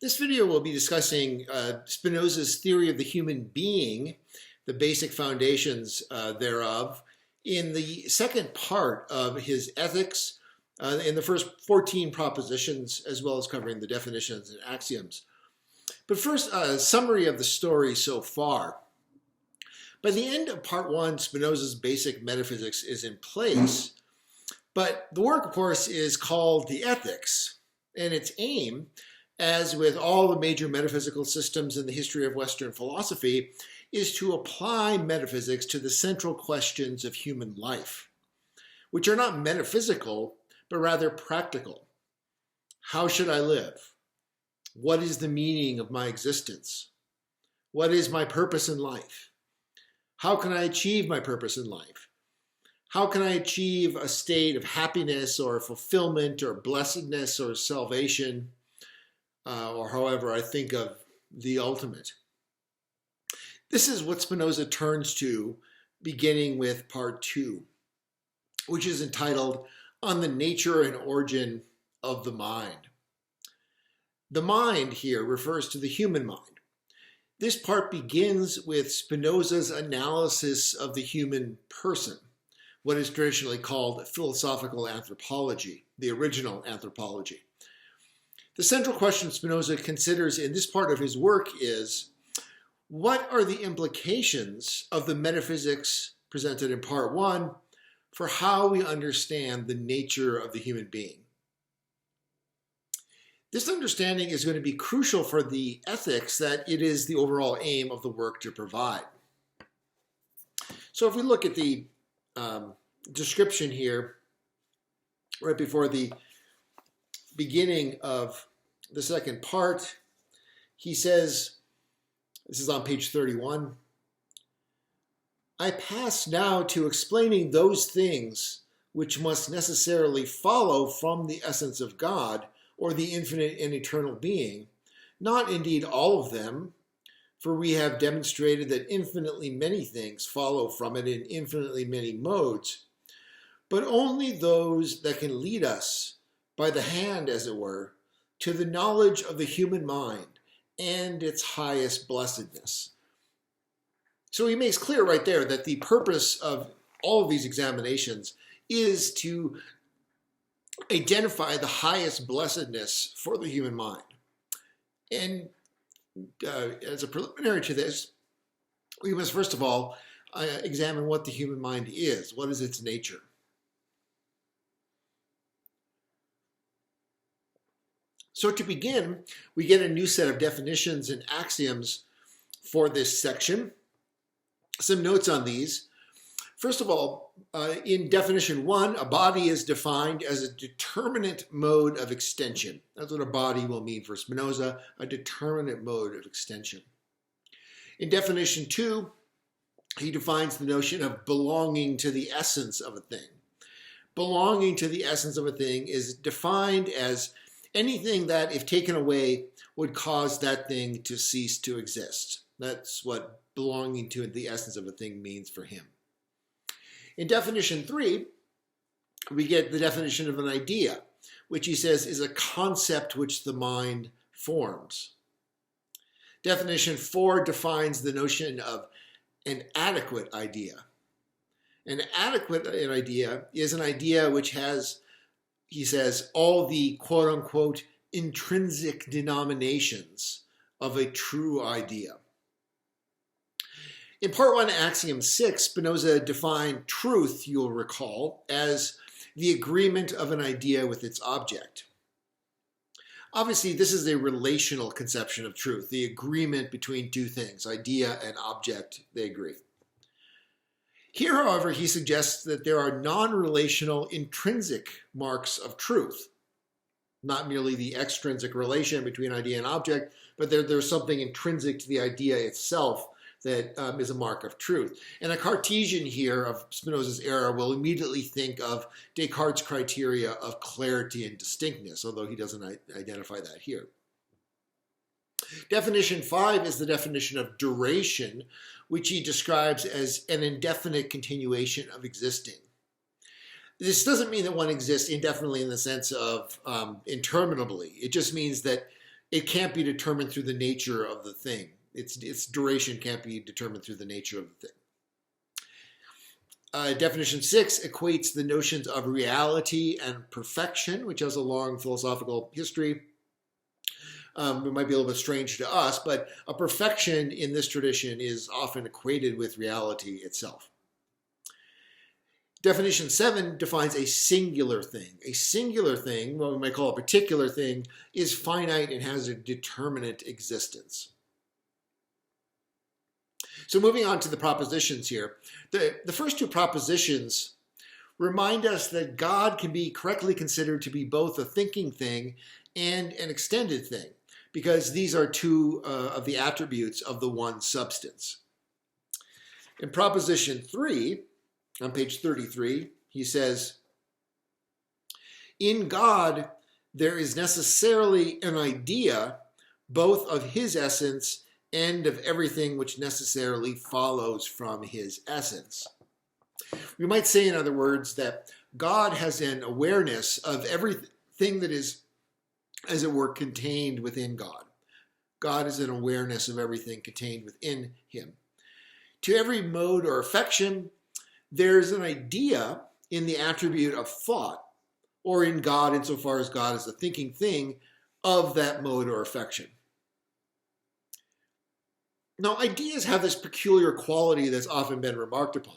This video will be discussing Spinoza's theory of the human being, the basic foundations thereof, in the second part of his ethics, in the first 14 propositions, as well as covering the definitions and axioms. But first, a summary of the story so far. By the end of part one, Spinoza's basic metaphysics is in place, but the work, of course, is called the Ethics, and its aim, as with all the major metaphysical systems in the history of Western philosophy, is to apply metaphysics to the central questions of human life, which are not metaphysical, but rather practical. How should I live? What is the meaning of my existence? What is my purpose in life? How can I achieve my purpose in life? How can I achieve a state of happiness or fulfillment or blessedness or salvation? Or however I think of the ultimate. This is what Spinoza turns to beginning with part two, which is entitled On the Nature and Origin of the Mind. The mind here refers to the human mind. This part begins with Spinoza's analysis of the human person, what is traditionally called philosophical anthropology, the original anthropology. The central question Spinoza considers in this part of his work is, what are the implications of the metaphysics presented in part one for how we understand the nature of the human being? This understanding is going to be crucial for the ethics that it is the overall aim of the work to provide. So if we look at the description here, right before the beginning of the second part, he says, this is on page 31, I pass now to explaining those things which must necessarily follow from the essence of God or the infinite and eternal being, not indeed all of them, for we have demonstrated that infinitely many things follow from it in infinitely many modes, but only those that can lead us by the hand, as it were, to the knowledge of the human mind and its highest blessedness. So he makes clear right there that the purpose of all of these examinations is to identify the highest blessedness for the human mind. And as a preliminary to this, we must first of all examine what the human mind is. What is its nature? So to begin, we get a new set of definitions and axioms for this section. Some notes on these. First of all, in definition one, a body is defined as a determinate mode of extension. That's what a body will mean for Spinoza, a determinate mode of extension. In definition two, he defines the notion of belonging to the essence of a thing. Belonging to the essence of a thing is defined as anything that, if taken away, would cause that thing to cease to exist. That's what belonging to the essence of a thing means for him. In definition three, we get the definition of an idea, which he says is a concept which the mind forms. Definition four defines the notion of an adequate idea. An adequate idea is an idea which has, he says, all the quote-unquote intrinsic denominations of a true idea. In part one, axiom 6, Spinoza defined truth, you'll recall, as the agreement of an idea with its object. Obviously, this is a relational conception of truth, the agreement between two things, idea and object, they agree. Here, however, he suggests that there are non-relational intrinsic marks of truth, not merely the extrinsic relation between idea and object, but there's something intrinsic to the idea itself that is a mark of truth. And a Cartesian here of Spinoza's era will immediately think of Descartes' criteria of clarity and distinctness, although he doesn't identify that here. Definition 5 is the definition of duration, which he describes as an indefinite continuation of existing. This doesn't mean that one exists indefinitely in the sense of interminably. It just means that it can't be determined through the nature of the thing. Its duration can't be determined through the nature of the thing. Definition 6 equates the notions of reality and perfection, which has a long philosophical history. It might be a little bit strange to us, but a perfection in this tradition is often equated with reality itself. Definition 7 defines a singular thing. A singular thing, what we might call a particular thing, is finite and has a determinate existence. So moving on to the propositions here. The first two propositions remind us that God can be correctly considered to be both a thinking thing and an extended thing, because these are two of the attributes of the one substance. In proposition 3, on page 33, he says, in God, there is necessarily an idea both of his essence and of everything which necessarily follows from his essence. We might say, in other words, that God has an awareness of everything that is, as it were, contained within God. God is an awareness of everything contained within him. To every mode or affection, there's an idea in the attribute of thought, or in God insofar as God is the thinking thing of that mode or affection. Now, ideas have this peculiar quality that's often been remarked upon.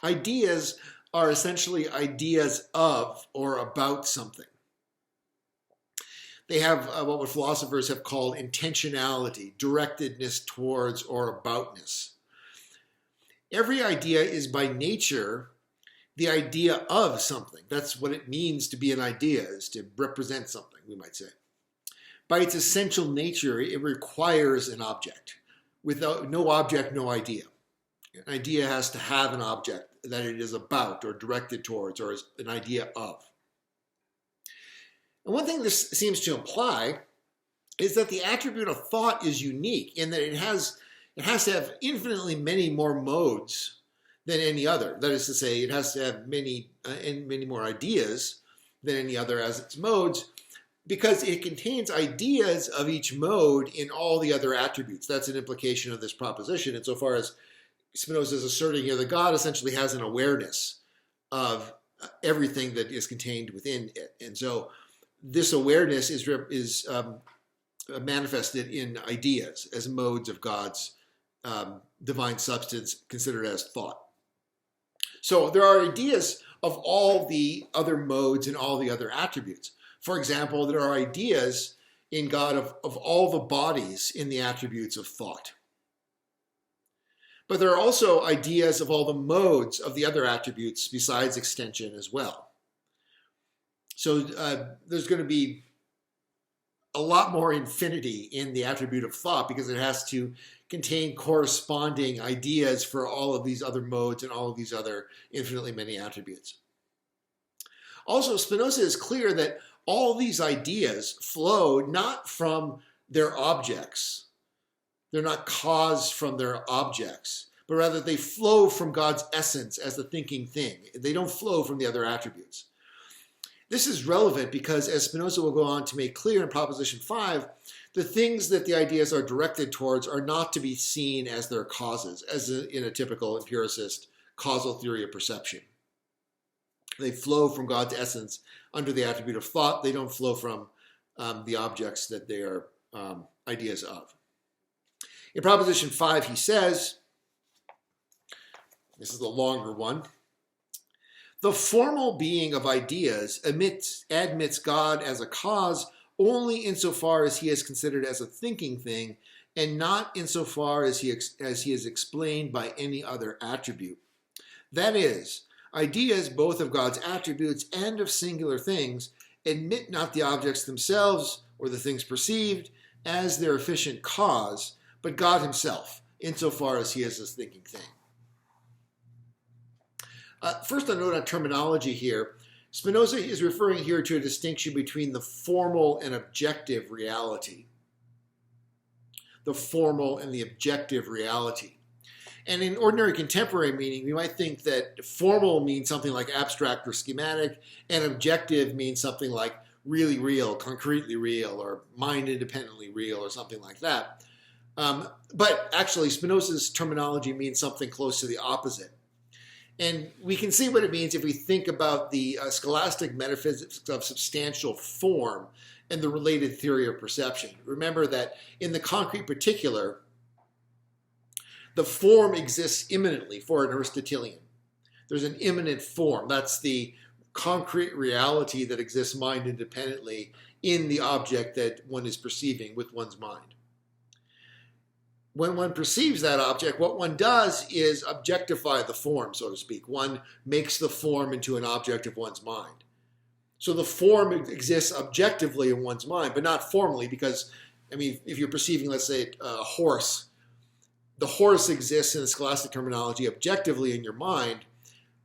Ideas are essentially ideas of or about something. They have what philosophers have called intentionality, directedness towards or aboutness. Every idea is by nature the idea of something. That's what it means to be an idea, is to represent something, we might say. By its essential nature, it requires an object. Without no object, no idea. An idea has to have an object that it is about or directed towards or is an idea of. And one thing this seems to imply is that the attribute of thought is unique in that it has to have infinitely many more modes than any other. That is to say, it has to have many more ideas than any other as its modes, because it contains ideas of each mode in all the other attributes. That's an implication of this proposition. Insofar as Spinoza is asserting here that God essentially has an awareness of everything that is contained within it. And so this awareness is manifested in ideas as modes of God's divine substance considered as thought. So there are ideas of all the other modes and all the other attributes. For example, there are ideas in God of all the bodies in the attributes of thought. But there are also ideas of all the modes of the other attributes besides extension as well. So there's going to be a lot more infinity in the attribute of thought because it has to contain corresponding ideas for all of these other modes and all of these other infinitely many attributes. Also, Spinoza is clear that all these ideas flow not from their objects. They're not caused from their objects, but rather they flow from God's essence as the thinking thing. They don't flow from the other attributes. This is relevant because, as Spinoza will go on to make clear in Proposition 5, the things that the ideas are directed towards are not to be seen as their causes, as in a typical empiricist causal theory of perception. They flow from God's essence under the attribute of thought. They don't flow from the objects that they are ideas of. In Proposition 5, he says, this is the longer one, the formal being of ideas admits God as a cause only insofar as he is considered as a thinking thing, and not insofar as he is explained by any other attribute. That is, ideas both of God's attributes and of singular things admit not the objects themselves or the things perceived as their efficient cause, but God himself, insofar as he is a thinking thing. First, a note on terminology here. Spinoza is referring here to a distinction between the formal and objective reality. The formal and the objective reality. And in ordinary contemporary meaning, we might think that formal means something like abstract or schematic, and objective means something like really real, concretely real, or mind independently real, or something like that. But actually, Spinoza's terminology means something close to the opposite. And we can see what it means if we think about the scholastic metaphysics of substantial form and the related theory of perception. Remember that in the concrete particular, the form exists immanently for an Aristotelian. There's an immanent form. That's the concrete reality that exists mind independently in the object that one is perceiving with one's mind. When one perceives that object, what one does is objectify the form, so to speak. One makes the form into an object of one's mind. So the form exists objectively in one's mind, but not formally, because, I mean, if you're perceiving, let's say, a horse, the horse exists in the scholastic terminology objectively in your mind.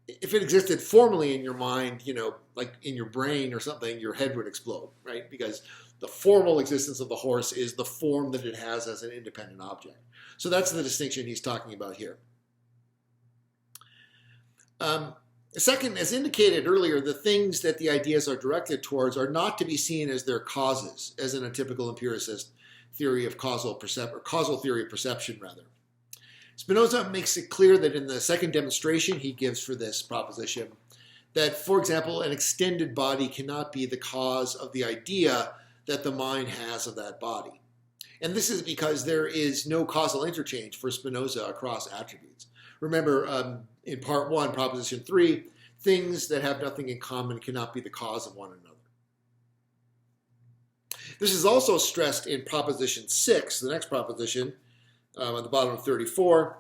If it existed formally in your mind, you know, like in your brain or something, your head would explode, right? Because the formal existence of the horse is the form that it has as an independent object. So that's the distinction he's talking about here. Second, as indicated earlier, the things that the ideas are directed towards are not to be seen as their causes, as in a typical empiricist theory of causal theory of perception, rather. Spinoza makes it clear that in the second demonstration he gives for this proposition, that, for example, an extended body cannot be the cause of the idea that the mind has of that body. And this is because there is no causal interchange for Spinoza across attributes. Remember, in part 1, proposition 3, things that have nothing in common cannot be the cause of one another. This is also stressed in proposition 6, the next proposition, at the bottom of 34.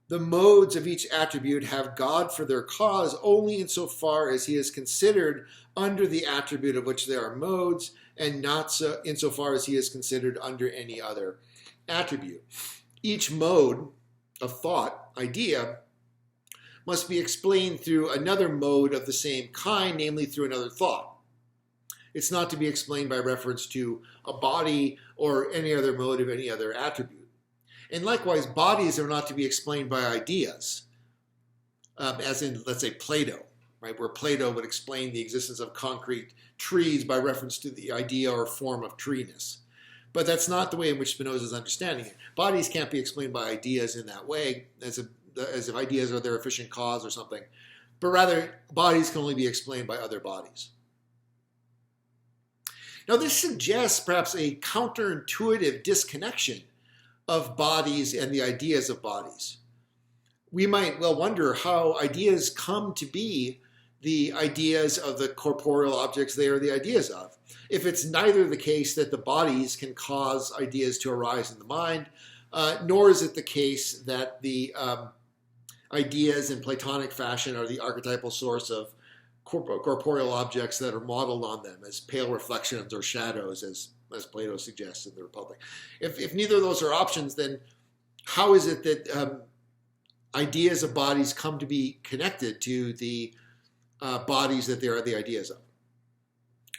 The modes of each attribute have God for their cause only insofar as he is considered under the attribute of which they are modes, and not so insofar as he is considered under any other attribute. Each mode of thought, idea, must be explained through another mode of the same kind, namely through another thought. It's not to be explained by reference to a body or any other mode of any other attribute. And likewise, bodies are not to be explained by ideas, as in, let's say, Plato, right, where Plato would explain the existence of concrete trees by reference to the idea or form of treeness. But that's not the way in which Spinoza is understanding it. Bodies can't be explained by ideas in that way, as if ideas are their efficient cause or something, but rather bodies can only be explained by other bodies. Now, this suggests perhaps a counterintuitive disconnection of bodies and the ideas of bodies. We might well wonder how ideas come to be the ideas of the corporeal objects they are the ideas of. If it's neither the case that the bodies can cause ideas to arise in the mind, nor is it the case that the ideas in Platonic fashion are the archetypal source of corporeal objects that are modeled on them as pale reflections or shadows, as Plato suggests in the Republic. If neither of those are options, then how is it that ideas of bodies come to be connected to the bodies that they are the ideas of?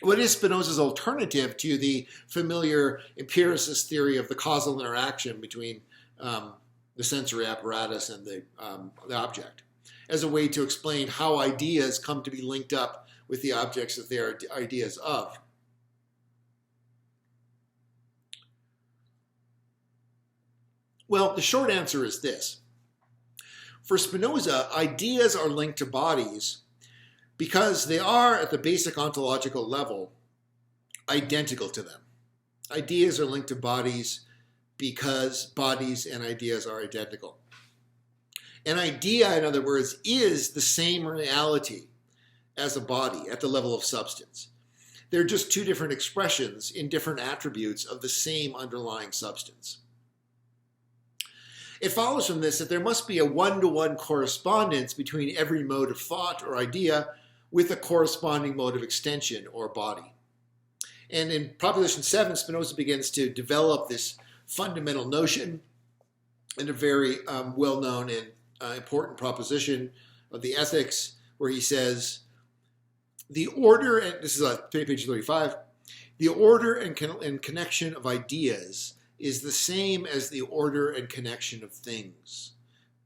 What is Spinoza's alternative to the familiar empiricist theory of the causal interaction between the sensory apparatus and the object, as a way to explain how ideas come to be linked up with the objects that they are ideas of? Well, the short answer is this. For Spinoza, ideas are linked to bodies because they are, at the basic ontological level, identical to them. Ideas are linked to bodies because bodies and ideas are identical. An idea, in other words, is the same reality as a body at the level of substance. They're just two different expressions in different attributes of the same underlying substance. It follows from this that there must be a one-to-one correspondence between every mode of thought or idea with a corresponding mode of extension or body. And in Proposition 7, Spinoza begins to develop this fundamental notion in a very well-known and important proposition of the ethics, where he says, the order, and this is on page 35, the order and connection of ideas is the same as the order and connection of things.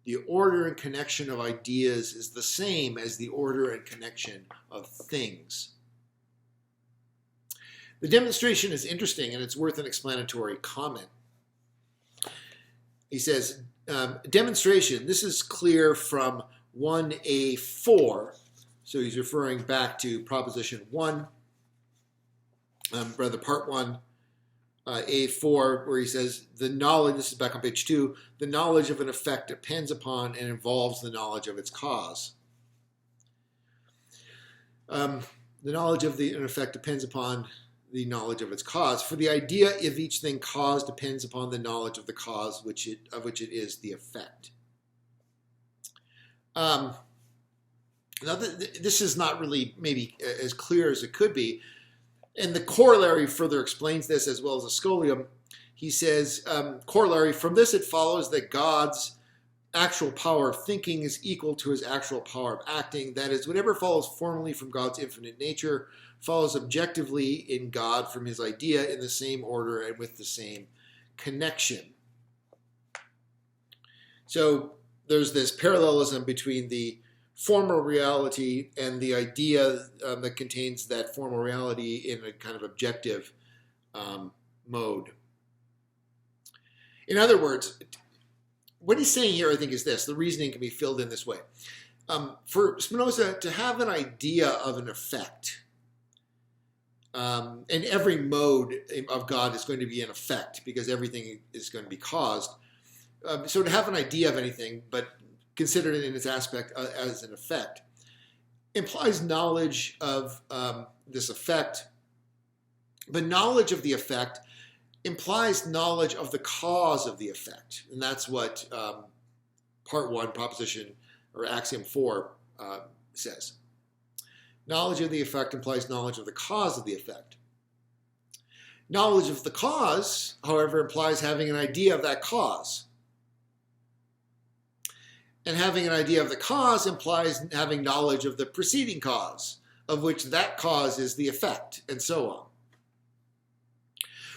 The order and connection of ideas is the same as the order and connection of things. The demonstration is interesting and it's worth an explanatory comment. He says, demonstration, this is clear from 1A4. So he's referring back to proposition 1, part 1, A4, where he says, the knowledge, this is back on page 2, the knowledge of an effect depends upon and involves the knowledge of its cause. The knowledge of an effect depends upon the knowledge of its cause. For the idea of each thing caused depends upon the knowledge of the cause of which it is the effect. Now, this is not really maybe as clear as it could be. And the corollary further explains this, as well as the scholium. He says, corollary, from this it follows that God's actual power of thinking is equal to his actual power of acting. That is, whatever follows formally from God's infinite nature follows objectively in God from his idea in the same order and with the same connection. So there's this parallelism between the formal reality and the idea that contains that formal reality in a kind of objective mode. In other words, what he's saying here, I think, is this. The reasoning can be filled in this way. For Spinoza, to have an idea of an effect, and every mode of God is going to be an effect because everything is going to be caused. So to have an idea of anything, but consider it in its aspect as an effect, implies knowledge of this effect. But knowledge of the effect implies knowledge of the cause of the effect. And that's what part 1, proposition, or axiom 4 says. Knowledge of the effect implies knowledge of the cause of the effect. Knowledge of the cause, however, implies having an idea of that cause. And having an idea of the cause implies having knowledge of the preceding cause, of which that cause is the effect, and so on.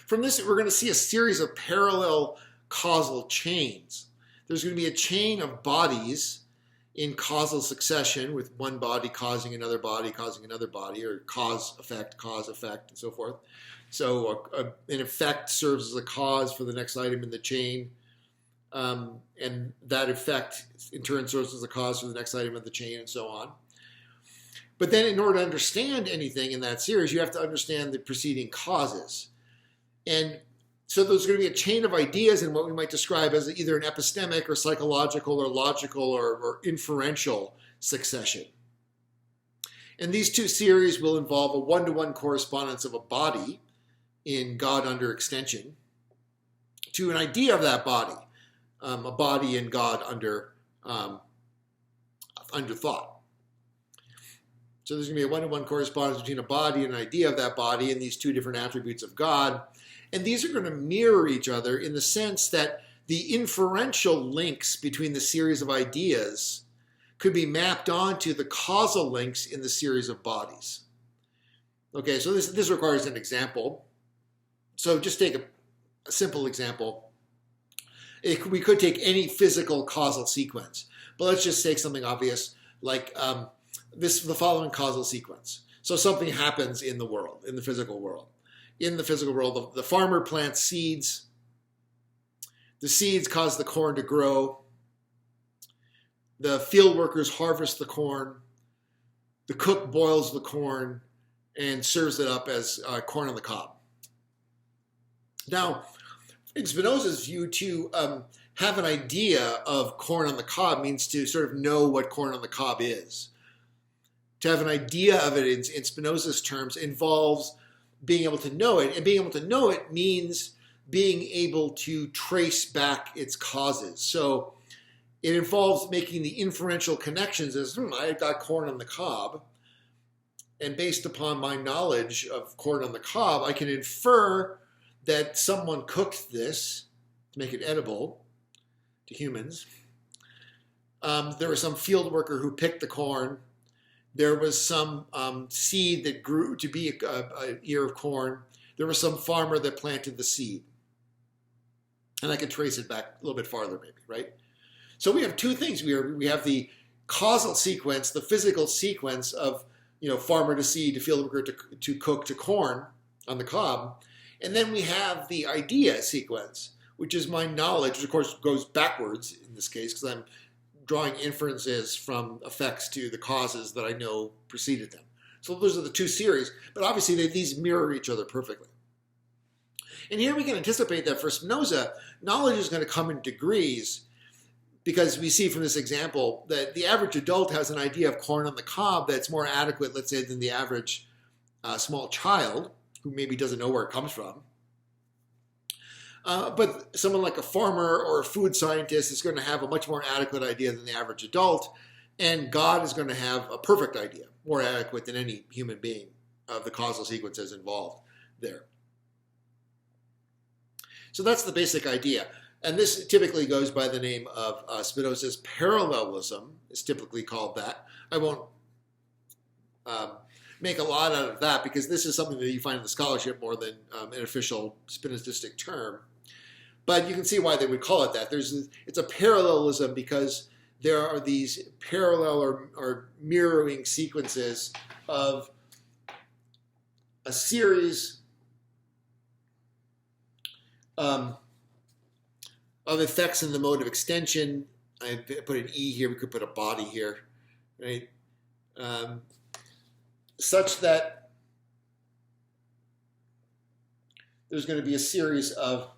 From this, we're going to see a series of parallel causal chains. There's going to be a chain of bodies in causal succession, with one body causing another body, or cause, effect, and so forth. So an effect serves as a cause for the next item in the chain, and that effect in turn serves as a cause for the next item in the chain, and so on. But then in order to understand anything in that series, you have to understand the preceding causes. And so there's going to be a chain of ideas in what we might describe as either an epistemic or psychological or logical or inferential succession. And these two series will involve a one-to-one correspondence of a body in God under extension to an idea of that body, a body in God under thought. So there's going to be a one-to-one correspondence between a body and an idea of that body and these two different attributes of God. And these are going to mirror each other in the sense that the inferential links between the series of ideas could be mapped onto the causal links in the series of bodies. Okay, so this requires an example. So just take a simple example. We could take any physical causal sequence, but let's just take something obvious like the following causal sequence. So something happens in the world, in the physical world. In the physical world, the farmer plants seeds. The seeds cause the corn to grow. The field workers harvest the corn. The cook boils the corn and serves it up as corn on the cob. Now, in Spinoza's view, to have an idea of corn on the cob means to sort of know what corn on the cob is. To have an idea of it in Spinoza's terms involves being able to know it, and being able to know it means being able to trace back its causes. So it involves making the inferential connections as, I've got corn on the cob, and based upon my knowledge of corn on the cob, I can infer that someone cooked this to make it edible to humans. There was some field worker who picked the corn. There was some seed that grew to be an ear of corn. There was some farmer that planted the seed. And I could trace it back a little bit farther maybe, right? So we have two things. We have the causal sequence, the physical sequence of farmer to seed to field worker to cook to corn on the cob. And then we have the idea sequence, which is my knowledge, which of course goes backwards in this case, because I'm drawing inferences from effects to the causes that I know preceded them. So those are the two series, but obviously these mirror each other perfectly. And here we can anticipate that for Spinoza, knowledge is going to come in degrees, because we see from this example that the average adult has an idea of corn on the cob that's more adequate, let's say, than the average small child, who maybe doesn't know where it comes from. But someone like a farmer or a food scientist is going to have a much more adequate idea than the average adult, and God is going to have a perfect idea, more adequate than any human being, of the causal sequences involved there. So that's the basic idea. And this typically goes by the name of Spinoza's parallelism. It's typically called that. I won't make a lot out of that, because this is something that you find in the scholarship more than an official Spinozistic term. But you can see why they would call it that. It's a parallelism because there are these parallel or mirroring sequences of a series of effects in the mode of extension. I put an E here, we could put a body here, right? Such that there's going to be a series of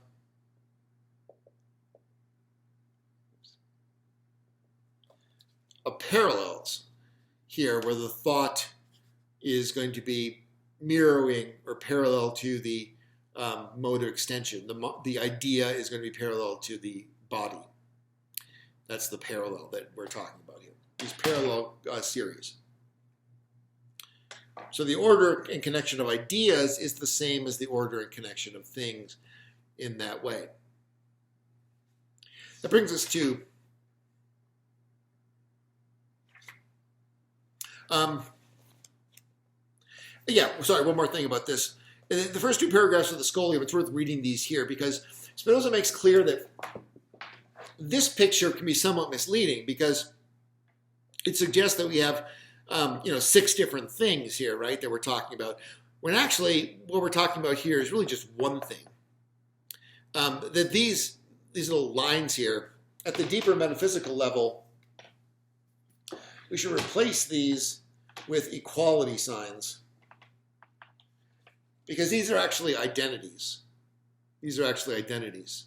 parallels here, where the thought is going to be mirroring or parallel to the mode of extension. The idea is going to be parallel to the body. That's the parallel that we're talking about here, these parallel series. So the order and connection of ideas is the same as the order and connection of things in that way. That brings us to one more thing about this. The first two paragraphs of the Scholium, it's worth reading these here, because Spinoza makes clear that this picture can be somewhat misleading, because it suggests that we have 6 different things here, right, that we're talking about, when actually what we're talking about here is really just one thing. That these little lines here, at the deeper metaphysical level, we should replace these with equality signs, because these are actually identities. These are actually identities.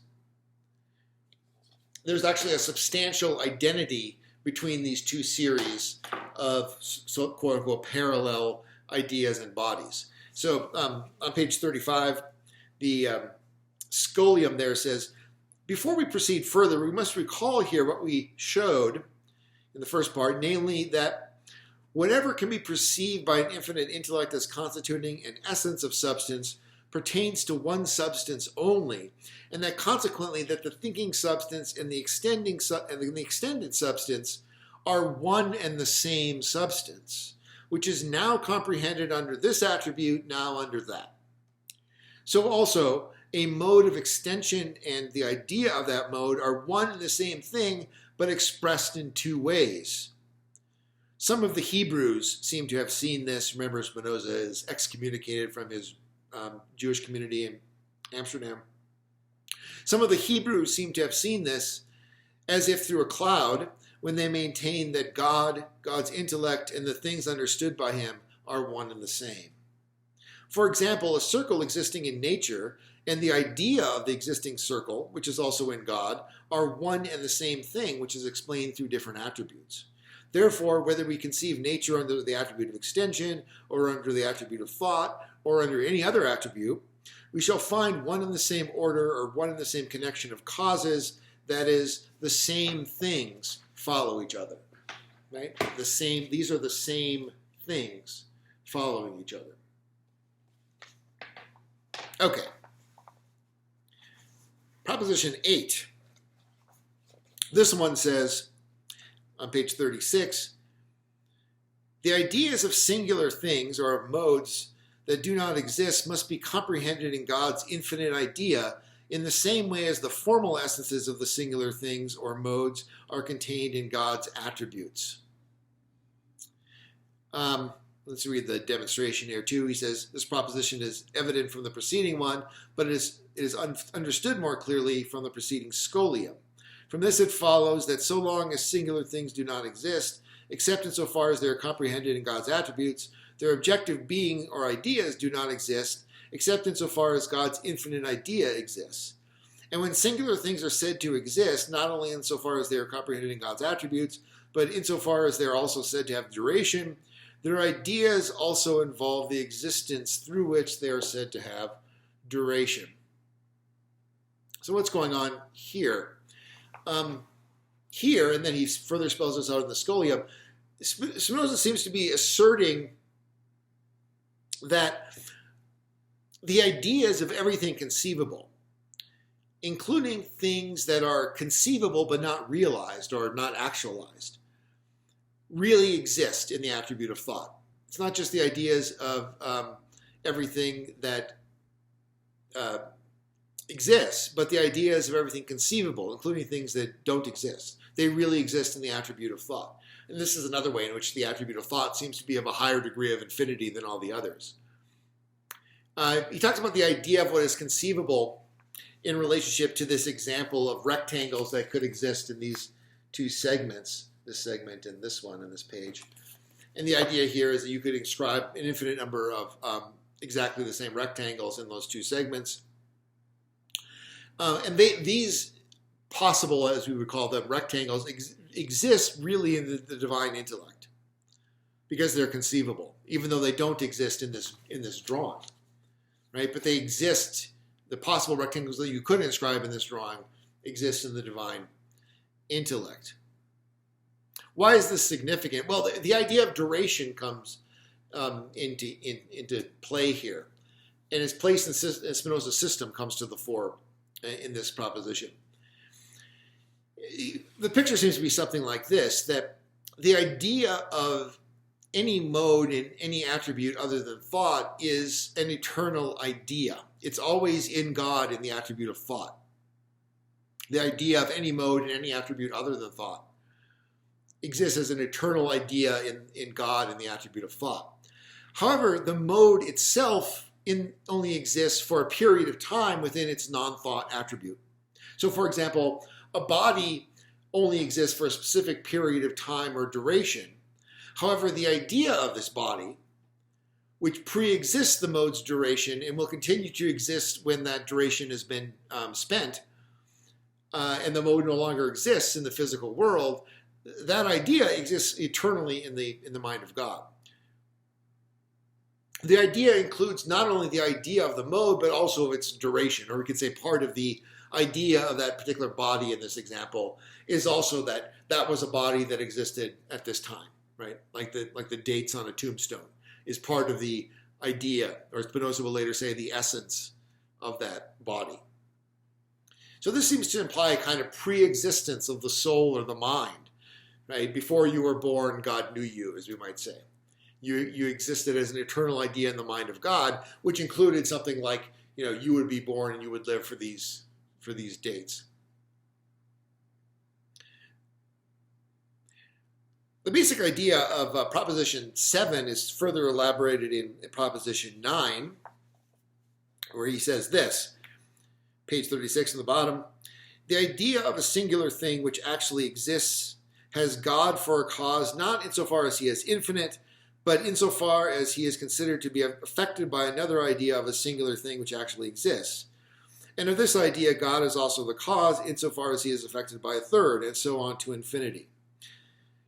There's actually a substantial identity between these two series of quote-unquote parallel ideas and bodies. So on page 35, the Scholium there says, before we proceed further, we must recall here what we showed in the first part, namely that whatever can be perceived by an infinite intellect as constituting an essence of substance pertains to one substance only, and that consequently that the thinking substance and the extended substance are one and the same substance, which is now comprehended under this attribute, now under that. So also, a mode of extension and the idea of that mode are one and the same thing, but expressed in two ways. Some of the Hebrews seem to have seen this. Remember, Spinoza is excommunicated from his Jewish community in Amsterdam. Some of the Hebrews seem to have seen this as if through a cloud, when they maintain that God's intellect, and the things understood by him are one and the same. For example, a circle existing in nature and the idea of the existing circle, which is also in God, are one and the same thing, which is explained through different attributes. Therefore, whether we conceive nature under the attribute of extension, or under the attribute of thought, or under any other attribute, we shall find one and the same order or one and the same connection of causes, that is, the same things follow each other. Right? These are the same things following each other. Okay. Proposition 8. This one says, on page 36, the ideas of singular things or of modes that do not exist must be comprehended in God's infinite idea in the same way as the formal essences of the singular things or modes are contained in God's attributes. let's read the demonstration here too. He says, this proposition is evident from the preceding one, but it is understood more clearly from the preceding scholium. From this it follows that so long as singular things do not exist, except insofar as they are comprehended in God's attributes, their objective being or ideas do not exist, except insofar as God's infinite idea exists. And when singular things are said to exist, not only insofar as they are comprehended in God's attributes, but insofar as they are also said to have duration, their ideas also involve the existence through which they are said to have duration. So what's going on here? Here, and then he further spells this out in the Scholium, Spinoza seems to be asserting that the ideas of everything conceivable, including things that are conceivable but not realized or not actualized, really exist in the attribute of thought. It's not just the ideas of everything that exists, but the ideas of everything conceivable, including things that don't exist. They really exist in the attribute of thought. And this is another way in which the attribute of thought seems to be of a higher degree of infinity than all the others. He talks about the idea of what is conceivable in relationship to this example of rectangles that could exist in these two segments, this segment and this one on this page. And the idea here is that you could inscribe an infinite number of exactly the same rectangles in those two segments. And these possible, as we would call them, rectangles exist really in the divine intellect because they're conceivable, even though they don't exist in this drawing, right? But they exist. The possible rectangles that you could inscribe in this drawing exist in the divine intellect. Why is this significant? Well, the idea of duration comes into play here, and its place in Spinoza's system comes to the fore in this proposition. The picture seems to be something like this, that the idea of any mode in any attribute other than thought is an eternal idea. It's always in God in the attribute of thought. The idea of any mode in any attribute other than thought exists as an eternal idea in God in the attribute of thought. However, the mode itself only exists for a period of time within its non-thought attribute. So, for example, a body only exists for a specific period of time or duration. However, the idea of this body, which pre-exists the mode's duration and will continue to exist when that duration has been spent, and the mode no longer exists in the physical world, that idea exists eternally in the mind of God. The idea includes not only the idea of the mode, but also its duration, or we could say part of the idea of that particular body in this example is also that that was a body that existed at this time, right? Like the dates on a tombstone is part of the idea, or Spinoza will later say the essence of that body. So this seems to imply a kind of pre-existence of the soul or the mind, right? Before you were born, God knew you, as we might say. You existed as an eternal idea in the mind of God, which included something like, you would be born and you would live for these dates. The basic idea of Proposition 7 is further elaborated in Proposition 9, where he says this, page 36 on the bottom, the idea of a singular thing which actually exists has God for a cause, not insofar as he is infinite, but insofar as he is considered to be affected by another idea of a singular thing which actually exists. And of this idea, God is also the cause, insofar as he is affected by a third, and so on to infinity.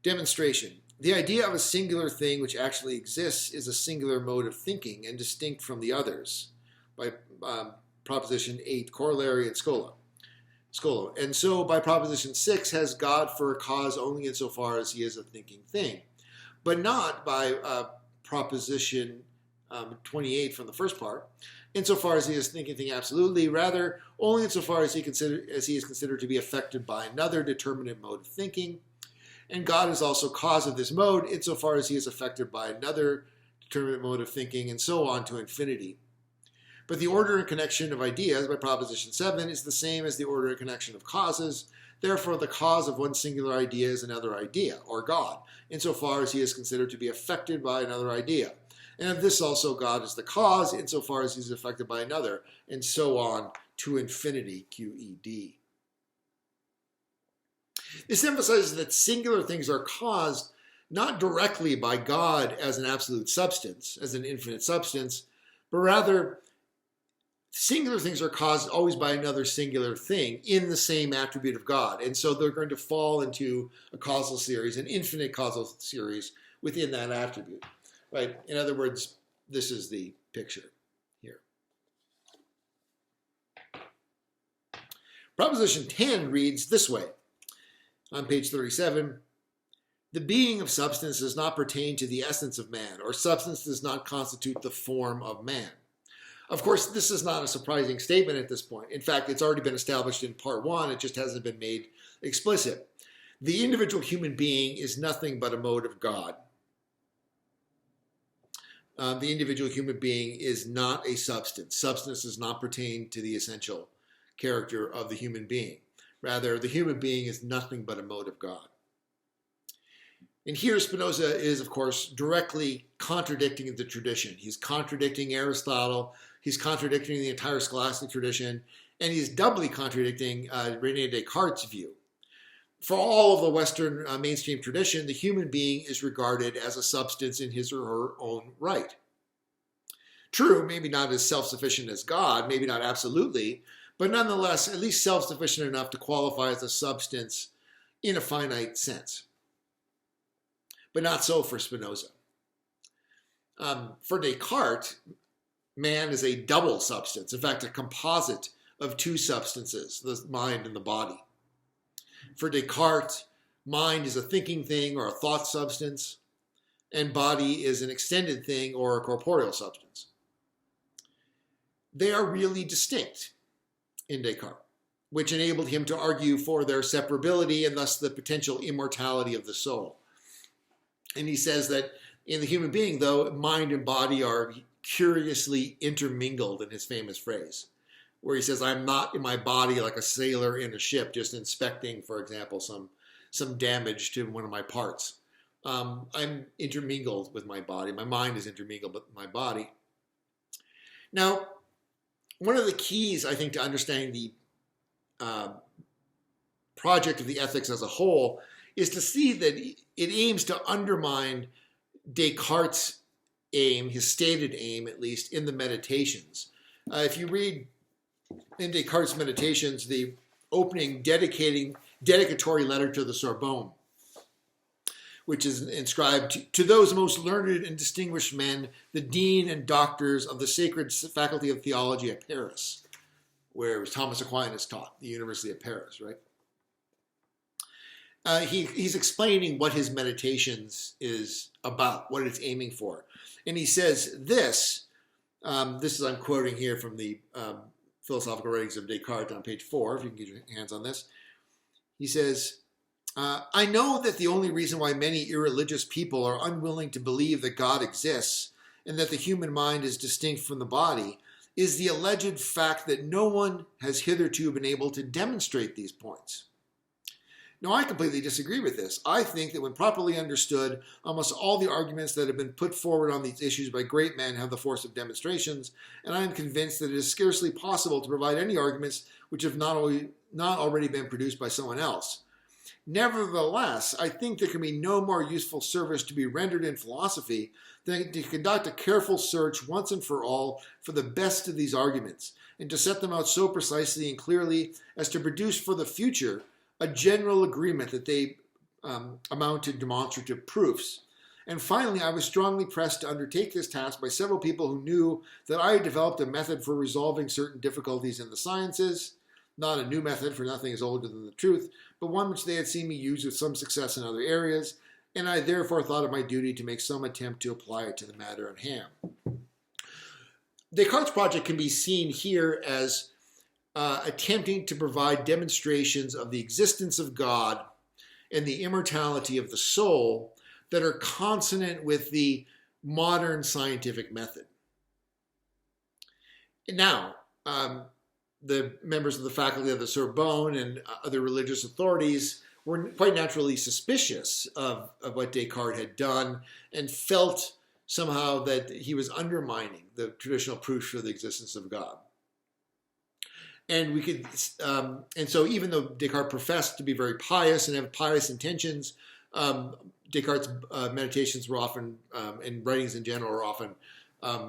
Demonstration. The idea of a singular thing which actually exists is a singular mode of thinking and distinct from the others, by Proposition 8, Corollary and Scolo. And so by Proposition 6, has God for a cause only insofar as he is a thinking thing, but not by Proposition 28 from the first part, insofar as he is thinking thing absolutely, rather only insofar as he is considered to be affected by another determinate mode of thinking, and God is also cause of this mode insofar as he is affected by another determinate mode of thinking, and so on to infinity. But the order and connection of ideas by Proposition 7 is the same as the order and connection of causes. Therefore, the cause of one singular idea is another idea, or God, insofar as he is considered to be affected by another idea. And of this also God is the cause, insofar as he is affected by another, and so on to infinity, QED. This emphasizes that singular things are caused not directly by God as an absolute substance, as an infinite substance, but rather singular things are caused always by another singular thing in the same attribute of God. And so they're going to fall into a causal series, an infinite causal series within that attribute. Right? In other words, this is the picture here. Proposition 10 reads this way on page 37. The being of substance does not pertain to the essence of man, or substance does not constitute the form of man. Of course, this is not a surprising statement at this point. In fact, it's already been established in part 1. It just hasn't been made explicit. The individual human being is nothing but a mode of God. The individual human being is not a substance. Substance does not pertain to the essential character of the human being. Rather, the human being is nothing but a mode of God. And here Spinoza is, of course, directly contradicting the tradition. He's contradicting Aristotle. He's contradicting the entire scholastic tradition. And he's doubly contradicting René Descartes' view. For all of the Western mainstream tradition, the human being is regarded as a substance in his or her own right. True, maybe not as self-sufficient as God, maybe not absolutely, but nonetheless at least self-sufficient enough to qualify as a substance in a finite sense. But not so for Spinoza. For Descartes, man is a double substance, in fact, a composite of two substances, the mind and the body. For Descartes, mind is a thinking thing or a thought substance, and body is an extended thing or a corporeal substance. They are really distinct in Descartes, which enabled him to argue for their separability and thus the potential immortality of the soul. And he says that in the human being, though, mind and body are curiously intermingled in his famous phrase, where he says, I'm not in my body like a sailor in a ship, just inspecting, for example, some damage to one of my parts. I'm intermingled with my body. My mind is intermingled with my body. Now, one of the keys, I think, to understanding the project of the ethics as a whole is to see that it aims to undermine Descartes' aim, his stated aim at least, in the Meditations. If you read in Descartes' Meditations the opening dedicatory letter to the Sorbonne, which is inscribed to those most learned and distinguished men, the dean and doctors of the sacred faculty of theology at Paris, where Thomas Aquinas taught, the University of Paris, right? He's explaining what his Meditations is about, what it's aiming for. And he says this is, I'm quoting here from the Philosophical Writings of Descartes on page 4, if you can get your hands on this. He says, I know that the only reason why many irreligious people are unwilling to believe that God exists and that the human mind is distinct from the body is the alleged fact that no one has hitherto been able to demonstrate these points. Now, I completely disagree with this. I think that when properly understood, almost all the arguments that have been put forward on these issues by great men have the force of demonstrations, and I am convinced that it is scarcely possible to provide any arguments which have not already been produced by someone else. Nevertheless, I think there can be no more useful service to be rendered in philosophy than to conduct a careful search once and for all for the best of these arguments, and to set them out so precisely and clearly as to produce for the future a general agreement that they amount to demonstrative proofs. And finally, I was strongly pressed to undertake this task by several people who knew that I had developed a method for resolving certain difficulties in the sciences, not a new method, for nothing is older than the truth, but one which they had seen me use with some success in other areas, and I therefore thought it my duty to make some attempt to apply it to the matter at hand. Descartes' project can be seen here as attempting to provide demonstrations of the existence of God and the immortality of the soul that are consonant with the modern scientific method. Now, the members of the faculty of the Sorbonne and other religious authorities were quite naturally suspicious of what Descartes had done and felt somehow that he was undermining the traditional proofs for the existence of God. And and so even though Descartes professed to be very pious and have pious intentions, Descartes' meditations were often, and writings in general, were often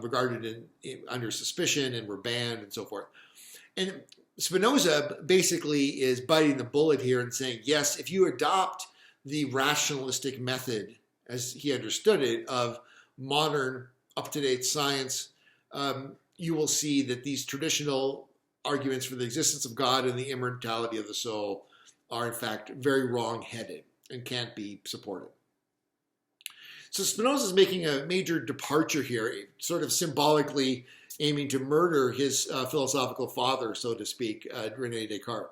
regarded under suspicion and were banned and so forth. And Spinoza basically is biting the bullet here and saying, yes, if you adopt the rationalistic method, as he understood it, of modern, up-to-date science, you will see that these traditional arguments for the existence of God and the immortality of the soul are, in fact, very wrong-headed and can't be supported. So Spinoza is making a major departure here, sort of symbolically aiming to murder his philosophical father, so to speak, René Descartes.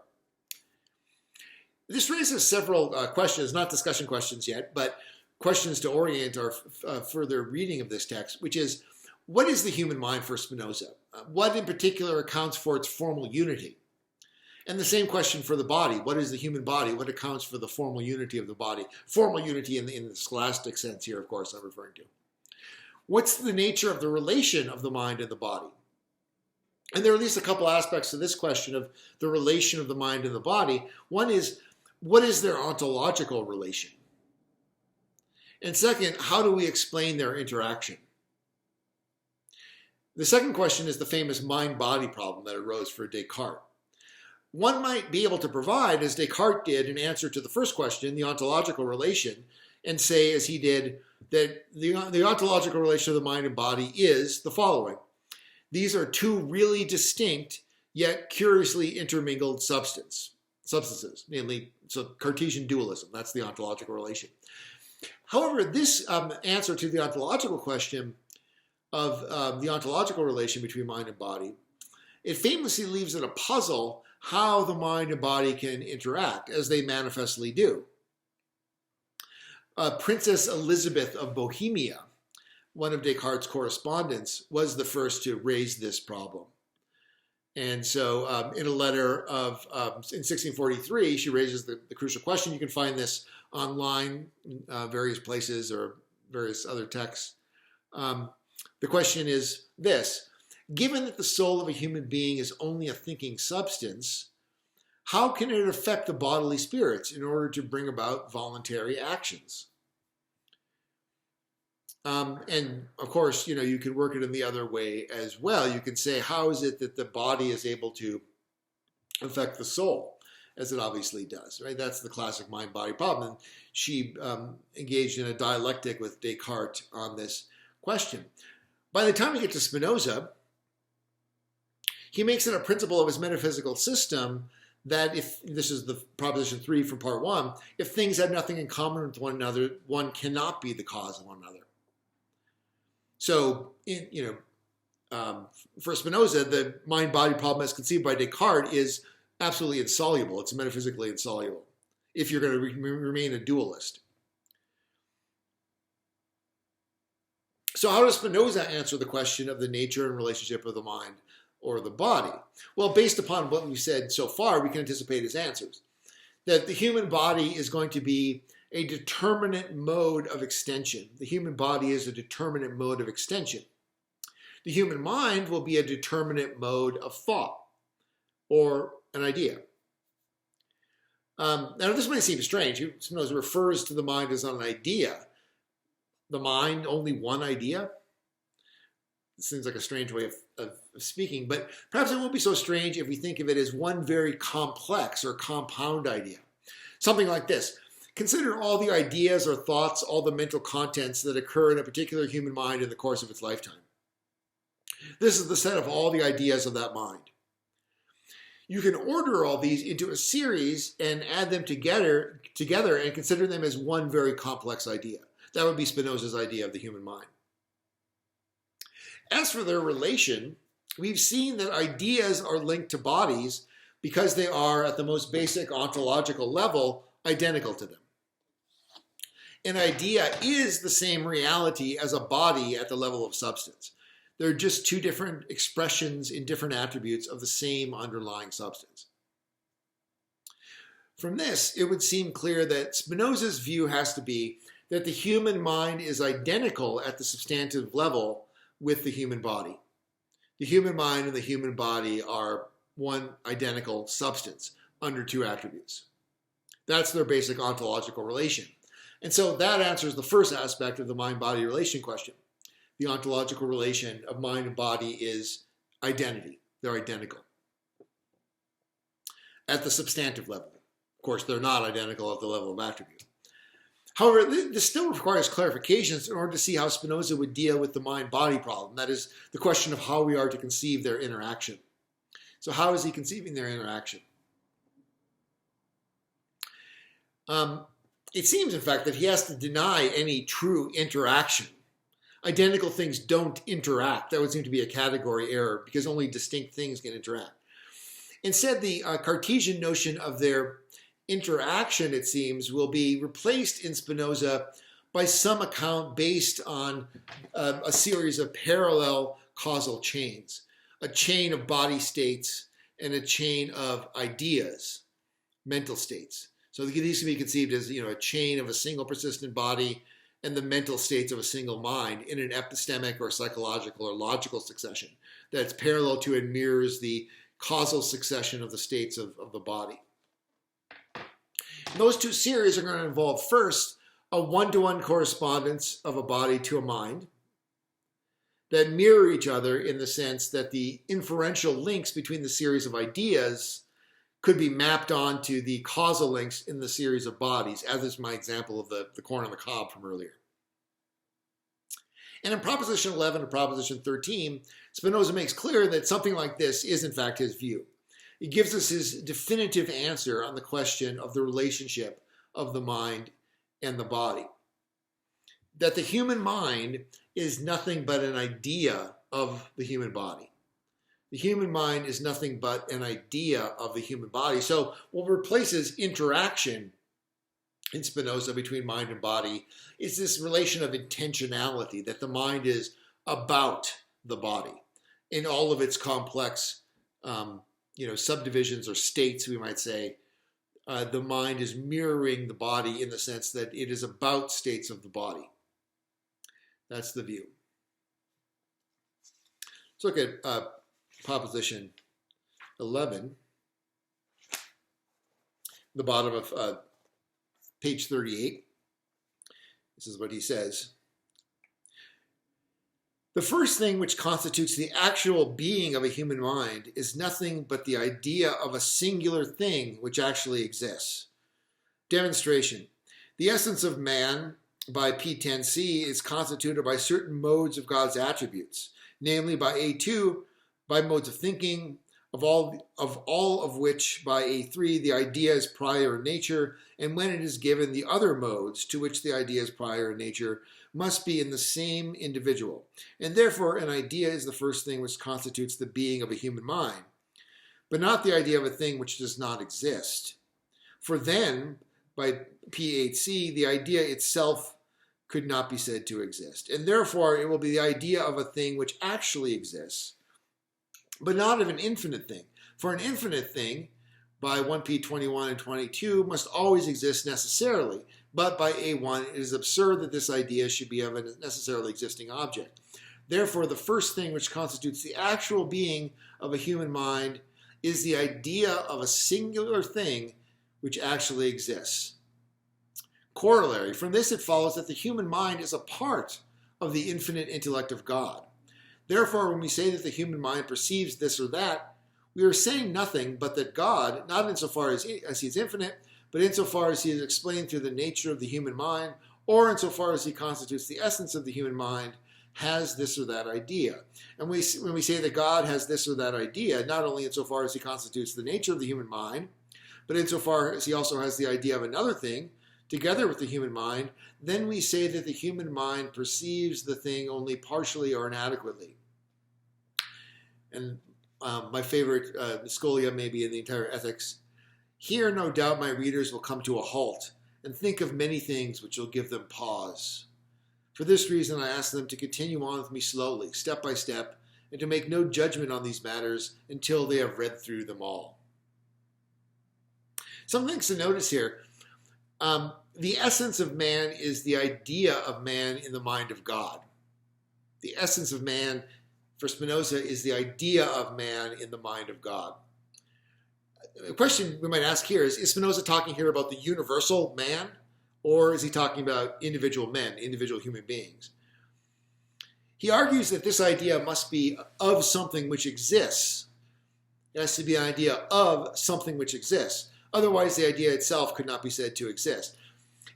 This raises several questions, not discussion questions yet, but questions to orient our further reading of this text, which is, what is the human mind for Spinoza? What in particular accounts for its formal unity? And the same question for the body. What is the human body? What accounts for the formal unity of the body? Formal unity in the scholastic sense here, of course, I'm referring to. What's the nature of the relation of the mind and the body? And there are at least a couple aspects to this question of the relation of the mind and the body. One is, what is their ontological relation? And second, how do we explain their interaction? The second question is the famous mind-body problem that arose for Descartes. One might be able to provide, as Descartes did, an answer to the first question, the ontological relation, and say, as he did, that the ontological relation of the mind and body is the following. These are two really distinct, yet curiously intermingled substances, namely, so Cartesian dualism, that's the ontological relation. However, this answer to the ontological question of the ontological relation between mind and body, it famously leaves it a puzzle how the mind and body can interact, as they manifestly do. Princess Elizabeth of Bohemia, one of Descartes' correspondents, was the first to raise this problem. And so in a letter in 1643, she raises the crucial question. You can find this online in various places or various other texts. The question is this: given that the soul of a human being is only a thinking substance, how can it affect the bodily spirits in order to bring about voluntary actions? And of course, you can work it in the other way as well. You can say, how is it that the body is able to affect the soul, as it obviously does, right? That's the classic mind-body problem. And she engaged in a dialectic with Descartes on this question. By the time we get to Spinoza, he makes it a principle of his metaphysical system that if, this is the proposition 3 from part 1, if things have nothing in common with one another, one cannot be the cause of one another. So, for Spinoza, the mind-body problem as conceived by Descartes is absolutely insoluble. It's metaphysically insoluble if you're going to remain a dualist. So how does Spinoza answer the question of the nature and relationship of the mind or the body? Well, based upon what we've said so far, we can anticipate his answers. That the human body is going to be a determinate mode of extension. The human body is a determinate mode of extension. The human mind will be a determinate mode of thought or an idea. Now, this might seem strange. Spinoza refers to the mind as an idea. The mind, only one idea? It seems like a strange way of speaking, but perhaps it won't be so strange if we think of it as one very complex or compound idea. Something like this. Consider all the ideas or thoughts, all the mental contents that occur in a particular human mind in the course of its lifetime. This is the set of all the ideas of that mind. You can order all these into a series and add them together and consider them as one very complex idea. That would be Spinoza's idea of the human mind. As for their relation, we've seen that ideas are linked to bodies because they are, at the most basic ontological level, identical to them. An idea is the same reality as a body at the level of substance. They're just two different expressions in different attributes of the same underlying substance. From this, it would seem clear that Spinoza's view has to be that the human mind is identical at the substantive level with the human body. The human mind and the human body are one identical substance under two attributes. That's their basic ontological relation. And so that answers the first aspect of the mind-body relation question. The ontological relation of mind and body is identity. They're identical at the substantive level. Of course, they're not identical at the level of attribute. However, this still requires clarifications in order to see how Spinoza would deal with the mind-body problem. That is the question of how we are to conceive their interaction. So how is he conceiving their interaction? It seems, in fact, that he has to deny any true interaction. Identical things don't interact. That would seem to be a category error because only distinct things can interact. Instead, the Cartesian notion of their interaction, it seems, will be replaced in Spinoza by some account based on a series of parallel causal chains, a chain of body states and a chain of ideas, mental states. So these can be conceived as, a chain of a single persistent body and the mental states of a single mind in an epistemic or psychological or logical succession that's parallel to and mirrors the causal succession of the states of the body. Those two series are going to involve first a one-to-one correspondence of a body to a mind that mirror each other in the sense that the inferential links between the series of ideas could be mapped onto the causal links in the series of bodies, as is my example of the corn on the cob from earlier. And in Proposition 11 and Proposition 13, Spinoza makes clear that something like this is in fact his view. He gives us his definitive answer on the question of the relationship of the mind and the body. That the human mind is nothing but an idea of the human body. The human mind is nothing but an idea of the human body. So what replaces interaction in Spinoza between mind and body is this relation of intentionality, that the mind is about the body in all of its complex subdivisions or states, we might say. The mind is mirroring the body in the sense that it is about states of the body. That's the view. Let's look at Proposition 11, the bottom of page 38. This is what he says. The first thing which constitutes the actual being of a human mind is nothing but the idea of a singular thing which actually exists. Demonstration. The essence of man by P10c is constituted by certain modes of God's attributes, namely by A2, by modes of thinking, of all of which by A3 the idea is prior in nature, and when it is given, the other modes to which the idea is prior in nature must be in the same individual. And therefore an idea is the first thing which constitutes the being of a human mind, but not the idea of a thing which does not exist. For then, by P8c, the idea itself could not be said to exist. And therefore it will be the idea of a thing which actually exists, but not of an infinite thing. For an infinite thing, by 1P21 and 22, must always exist necessarily, but by A1, it is absurd that this idea should be of a necessarily existing object. Therefore, the first thing which constitutes the actual being of a human mind is the idea of a singular thing which actually exists. Corollary. From this, it follows that the human mind is a part of the infinite intellect of God. Therefore, when we say that the human mind perceives this or that, we are saying nothing but that God, not insofar as he is infinite, but insofar as he is explained through the nature of the human mind, or insofar as he constitutes the essence of the human mind, has this or that idea. And when we say that God has this or that idea, not only insofar as he constitutes the nature of the human mind, but insofar as he also has the idea of another thing, together with the human mind, then we say that the human mind perceives the thing only partially or inadequately. And my favorite scholia maybe in the entire Ethics. Here, no doubt, my readers will come to a halt and think of many things which will give them pause. For this reason, I ask them to continue on with me slowly, step by step, and to make no judgment on these matters until they have read through them all. Some things to notice here. The essence of man is the idea of man in the mind of God. The essence of man, for Spinoza, is the idea of man in the mind of God. A question we might ask here is Spinoza talking here about the universal man, or is he talking about individual men, individual human beings? He argues that this idea must be of something which exists. It has to be an idea of something which exists. Otherwise, the idea itself could not be said to exist.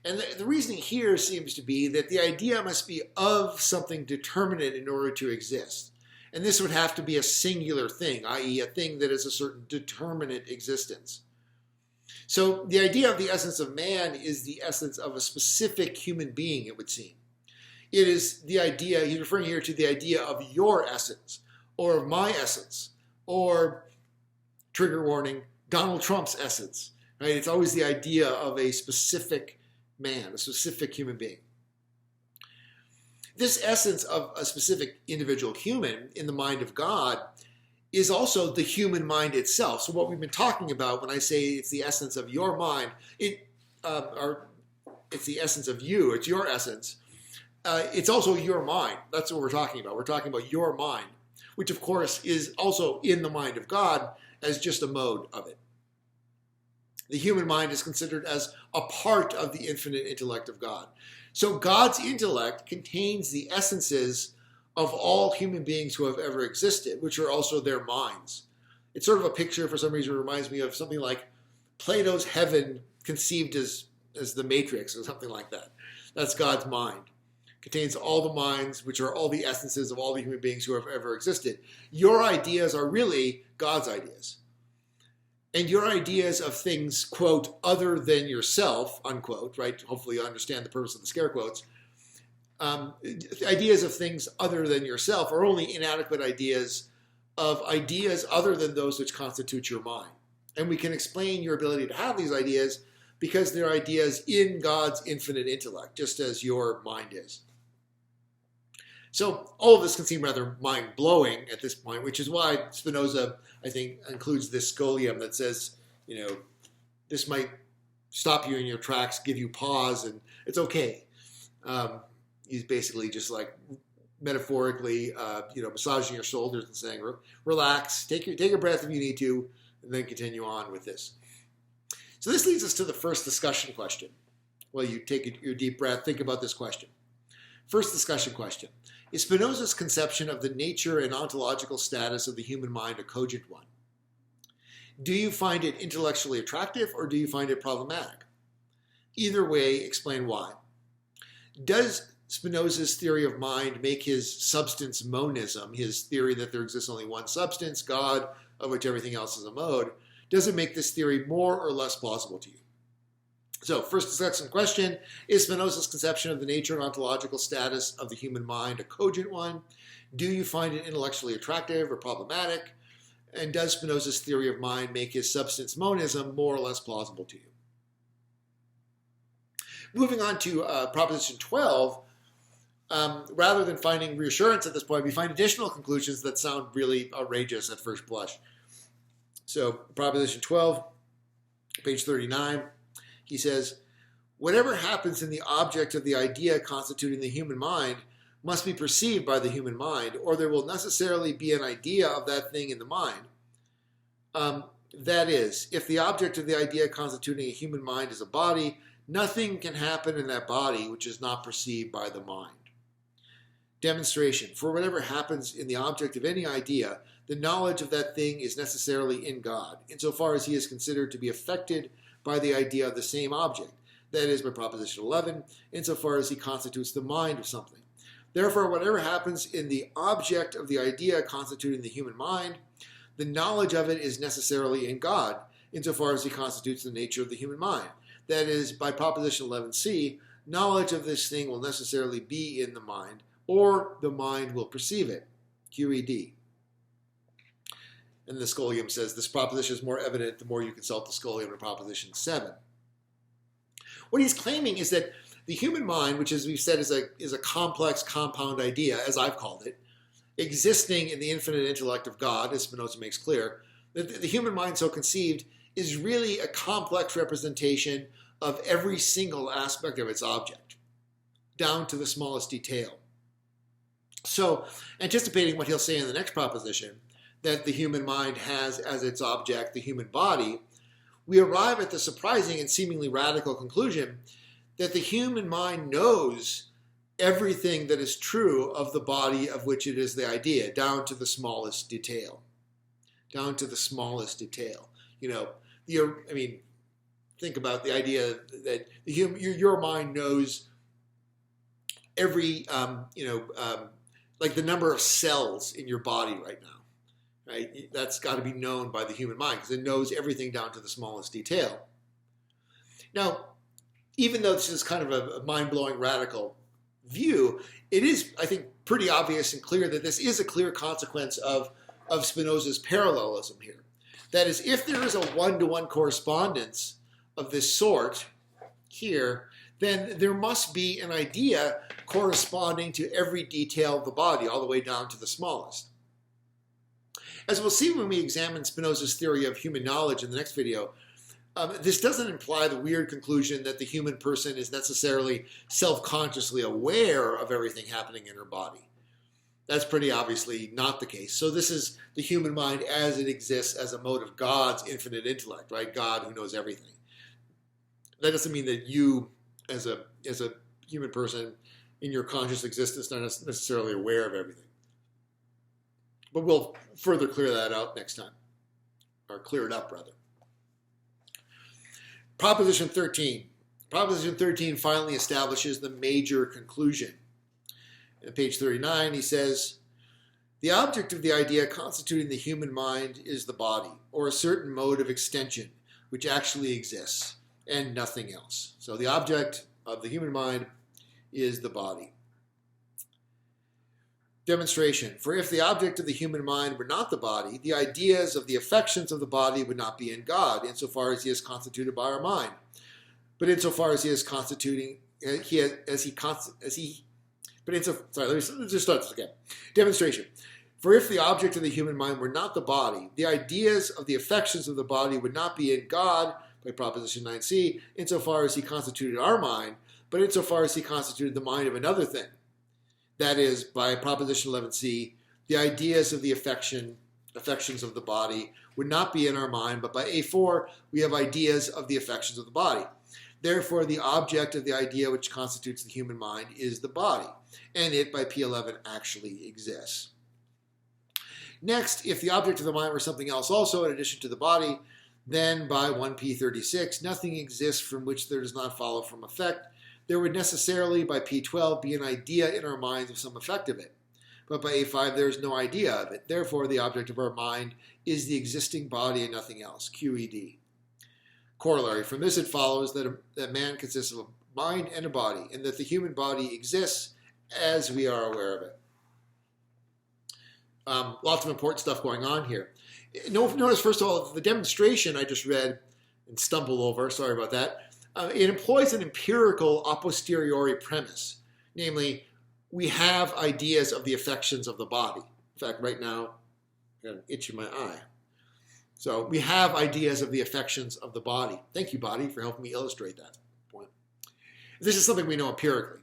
And the reasoning here seems to be that the idea must be of something determinate in order to exist. And this would have to be a singular thing, i.e. a thing that is a certain determinate existence. So the idea of the essence of man is the essence of a specific human being, it would seem. It is the idea, he's referring here to the idea of your essence, or of my essence, or, trigger warning, Donald Trump's essence. Right? It's always the idea of a specific man, a specific human being. This essence of a specific individual human in the mind of God is also the human mind itself. So what we've been talking about when I say it's the essence of your mind, it's the essence of you, it's your essence. It's also your mind. That's what we're talking about. We're talking about your mind, which of course is also in the mind of God as just a mode of it. The human mind is considered as a part of the infinite intellect of God. So God's intellect contains the essences of all human beings who have ever existed, which are also their minds. It's sort of a picture, for some reason, it reminds me of something like Plato's heaven conceived as the Matrix or something like that. That's God's mind. Contains all the minds, which are all the essences of all the human beings who have ever existed. Your ideas are really God's ideas. And your ideas of things, quote, other than yourself, unquote, right? Hopefully you understand the purpose of the scare quotes. Ideas of things other than yourself are only inadequate ideas of ideas other than those which constitute your mind. And we can explain your ability to have these ideas because they're ideas in God's infinite intellect, just as your mind is. So all of this can seem rather mind-blowing at this point, which is why Spinoza, I think, includes this scholium that says, this might stop you in your tracks, give you pause, and it's okay. He's basically just like metaphorically, massaging your shoulders and saying, relax, take your breath if you need to, and then continue on with this. So this leads us to the first discussion question. Well, you take your deep breath, think about this question. First discussion question. Is Spinoza's conception of the nature and ontological status of the human mind a cogent one? Do you find it intellectually attractive or do you find it problematic? Either way, explain why. Does Spinoza's theory of mind make his substance monism, his theory that there exists only one substance, God, of which everything else is a mode, does it make this theory more or less plausible to you? So, first discussion question, is Spinoza's conception of the nature and ontological status of the human mind a cogent one? Do you find it intellectually attractive or problematic? And does Spinoza's theory of mind make his substance monism more or less plausible to you? Moving on to Proposition 12, rather than finding reassurance at this point, we find additional conclusions that sound really outrageous at first blush. So, Proposition 12, page 39. He says, whatever happens in the object of the idea constituting the human mind must be perceived by the human mind, or there will necessarily be an idea of that thing in the mind. That is, if the object of the idea constituting a human mind is a body, nothing can happen in that body which is not perceived by the mind. Demonstration. For whatever happens in the object of any idea, the knowledge of that thing is necessarily in God, insofar as he is considered to be affected by the idea of the same object, that is, by Proposition 11, insofar as he constitutes the mind of something. Therefore, whatever happens in the object of the idea constituting the human mind, the knowledge of it is necessarily in God, insofar as he constitutes the nature of the human mind. That is, by Proposition 11c, knowledge of this thing will necessarily be in the mind, or the mind will perceive it. QED. And the scholium says this proposition is more evident the more you consult the scholium in Proposition 7. What he's claiming is that the human mind, which as we've said is a complex compound idea, as I've called it, existing in the infinite intellect of God, as Spinoza makes clear, that the human mind so conceived is really a complex representation of every single aspect of its object, down to the smallest detail. So, anticipating what he'll say in the next proposition, that the human mind has as its object the human body, we arrive at the surprising and seemingly radical conclusion that the human mind knows everything that is true of the body of which it is the idea, down to the smallest detail. Down to the smallest detail. Think about the idea that your mind knows every, like the number of cells in your body right now. Right? That's got to be known by the human mind because it knows everything down to the smallest detail. Now, even though this is kind of a mind-blowing radical view, it is, I think, pretty obvious and clear that this is a clear consequence of Spinoza's parallelism here. That is, if there is a one-to-one correspondence of this sort here, then there must be an idea corresponding to every detail of the body, all the way down to the smallest. As we'll see when we examine Spinoza's theory of human knowledge in the next video, this doesn't imply the weird conclusion that the human person is necessarily self-consciously aware of everything happening in her body. That's pretty obviously not the case. So this is the human mind as it exists as a mode of God's infinite intellect, right? God who knows everything. That doesn't mean that you, as a human person in your conscious existence, are not necessarily aware of everything. But we'll further clear that out next time, or clear it up rather. Proposition 13. Proposition 13 finally establishes the major conclusion. On page 39, he says, the object of the idea constituting the human mind is the body, or a certain mode of extension, which actually exists, and nothing else. So the object of the human mind is the body. Demonstration. For if the object of the human mind were not the body, the ideas of the affections of the body would not be in God, insofar as he is constituted by our mind. But insofar as he is constituting, let's just start this again. Demonstration. For if the object of the human mind were not the body, the ideas of the affections of the body would not be in God, by proposition 9c, insofar as he constituted our mind, but insofar as he constituted the mind of another thing. That is, by proposition 11c, the ideas of the affections of the body would not be in our mind, but by A4, we have ideas of the affections of the body. Therefore, the object of the idea which constitutes the human mind is the body, and it, by P11, actually exists. Next, if the object of the mind were something else also in addition to the body, then by 1P36, nothing exists from which there does not follow from effect. There would necessarily, by P12, be an idea in our minds of some effect of it. But by A5, there is no idea of it. Therefore, the object of our mind is the existing body and nothing else, QED. Corollary. From this, it follows that man consists of a mind and a body, and that the human body exists as we are aware of it. Lots of important stuff going on here. Notice, first of all, the demonstration I just read and stumbled over, sorry about that, it employs an empirical a posteriori premise. Namely, we have ideas of the affections of the body. In fact, right now, I've got an itch in my eye. So we have ideas of the affections of the body. Thank you, body, for helping me illustrate that point. This is something we know empirically.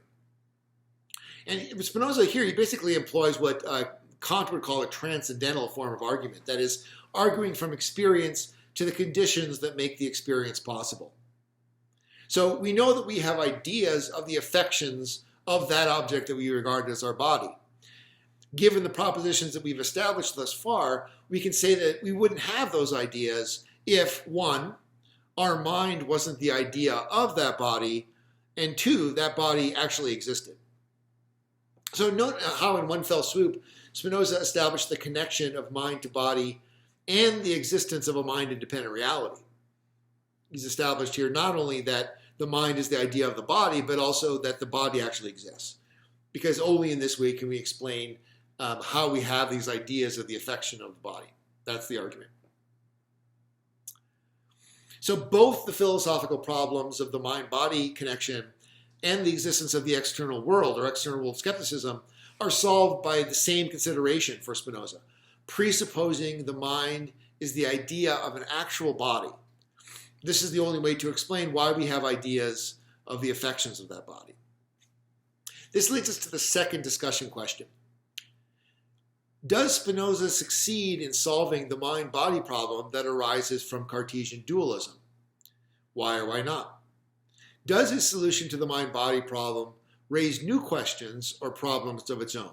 And Spinoza here, he basically employs what Kant would call a transcendental form of argument. That is, arguing from experience to the conditions that make the experience possible. So we know that we have ideas of the affections of that object that we regard as our body. Given the propositions that we've established thus far, we can say that we wouldn't have those ideas if, one, our mind wasn't the idea of that body, and two, that body actually existed. So note how in one fell swoop, Spinoza established the connection of mind to body and the existence of a mind-independent reality. He's established here not only that the mind is the idea of the body, but also that the body actually exists. Because only in this way can we explain how we have these ideas of the affection of the body. That's the argument. So both the philosophical problems of the mind-body connection and the existence of the external world or external world skepticism are solved by the same consideration for Spinoza, presupposing the mind is the idea of an actual body. This is the only way to explain why we have ideas of the affections of that body. This leads us to the second discussion question. Does Spinoza succeed in solving the mind-body problem that arises from Cartesian dualism? Why or why not? Does his solution to the mind-body problem raise new questions or problems of its own?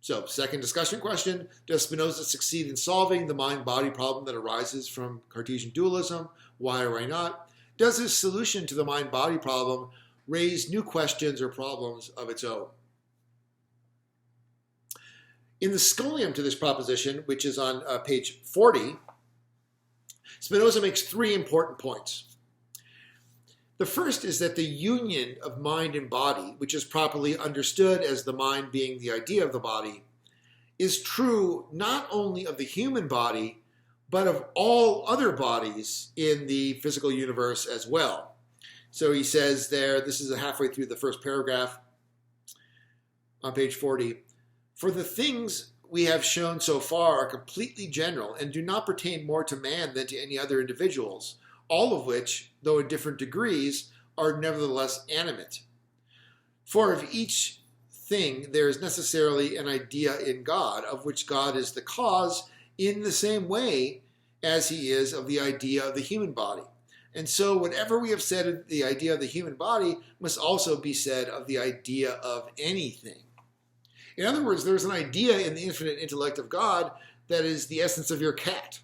So, second discussion question, does Spinoza succeed in solving the mind-body problem that arises from Cartesian dualism? Why or why not? Does his solution to the mind-body problem raise new questions or problems of its own? In the scholium to this proposition, which is on page 40, Spinoza makes three important points. The first is that the union of mind and body, which is properly understood as the mind being the idea of the body, is true not only of the human body, but of all other bodies in the physical universe as well. So he says there, this is halfway through the first paragraph on page 40, for the things we have shown so far are completely general and do not pertain more to man than to any other individuals, all of which, though in different degrees, are nevertheless animate. For of each thing there is necessarily an idea in God, of which God is the cause, in the same way as he is of the idea of the human body. And so whatever we have said of the idea of the human body must also be said of the idea of anything. In other words, there's an idea in the infinite intellect of God that is the essence of your cat,